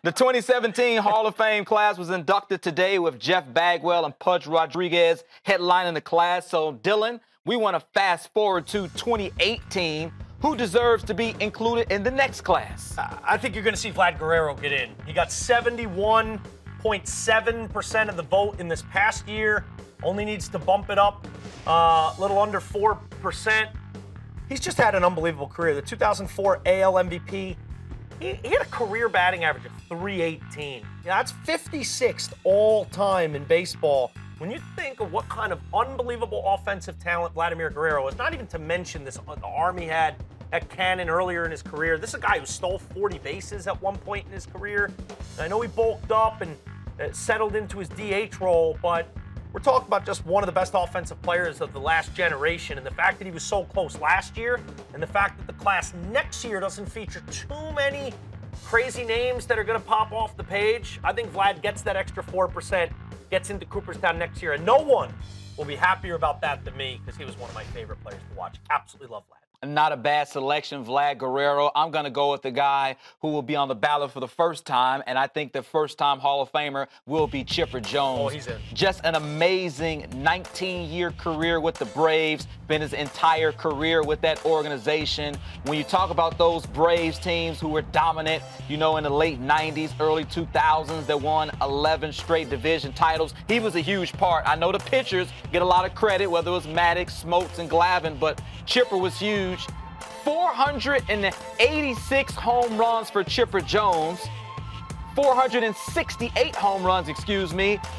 The 2017 Hall of Fame class was inducted today with Jeff Bagwell and Pudge Rodriguez headlining the class. So, Dylan, we want to fast forward to 2018. Who deserves to be included in the next class? I think you're going to see Vlad Guerrero get in. He got 71.7% of the vote in this past year. Only needs to bump it up a little under 4%. He's just had an unbelievable career. The 2004 AL MVP, he had a career batting average of 318. That's 56th all-time in baseball. When you think of what kind of unbelievable offensive talent Vladimir Guerrero is, not even to mention the arm he had at Cannon earlier in his career. This is a guy who stole 40 bases at one point in his career. And I know he bulked up and settled into his DH role, but we're talking about just one of the best offensive players of the last generation, and the fact that he was so close last year, and the fact that the class next year doesn't feature too many crazy names that are going to pop off the page. I think Vlad gets that extra 4%, gets into Cooperstown next year, and no one will be happier about that than me, because he was one of my favorite players to watch. Absolutely love Vlad. Not a bad selection, Vlad Guerrero. I'm going to go with the guy who will be on the ballot for the first time, and I think the first-time Hall of Famer will be Chipper Jones. Oh, he's in. Just an amazing 19-year career with the Braves, been his entire career with that organization. When you talk about those Braves teams who were dominant, you know, in the late 90s, early 2000s, that won 11 straight division titles, he was a huge part. I know the pitchers get a lot of credit, whether it was Maddox, Smoltz, and Glavine, but Chipper was huge. 486 home runs for Chipper Jones. 468 home runs,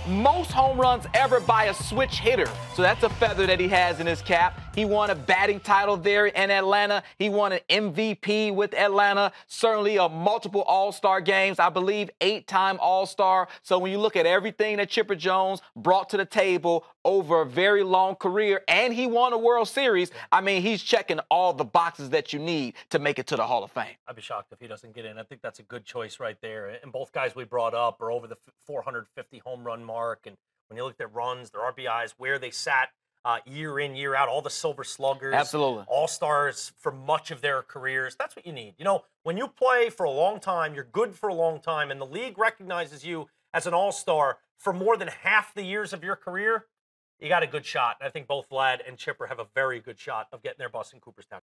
most home runs ever by a switch hitter. So that's a feather that he has in his cap. He won a batting title there in Atlanta. He won an MVP with Atlanta. Certainly a multiple All-Star games. I believe 8-time All-Star. So when you look at everything that Chipper Jones brought to the table over a very long career, and he won a World Series, I mean, he's checking all the boxes that you need to make it to the Hall of Fame. I'd be shocked if he doesn't get in. I think that's a good choice right there. And both guys we brought up are over the 450 home run mark. And when you look at their runs, their RBIs, where they sat year in, year out, all the Silver Sluggers, absolutely, All-Stars for much of their careers. That's what you need. You know, when you play for a long time, you're good for a long time, and the league recognizes you as an All-Star for more than half the years of your career, you got a good shot. And I think both Vlad and Chipper have a very good shot of getting their bus in Cooperstown.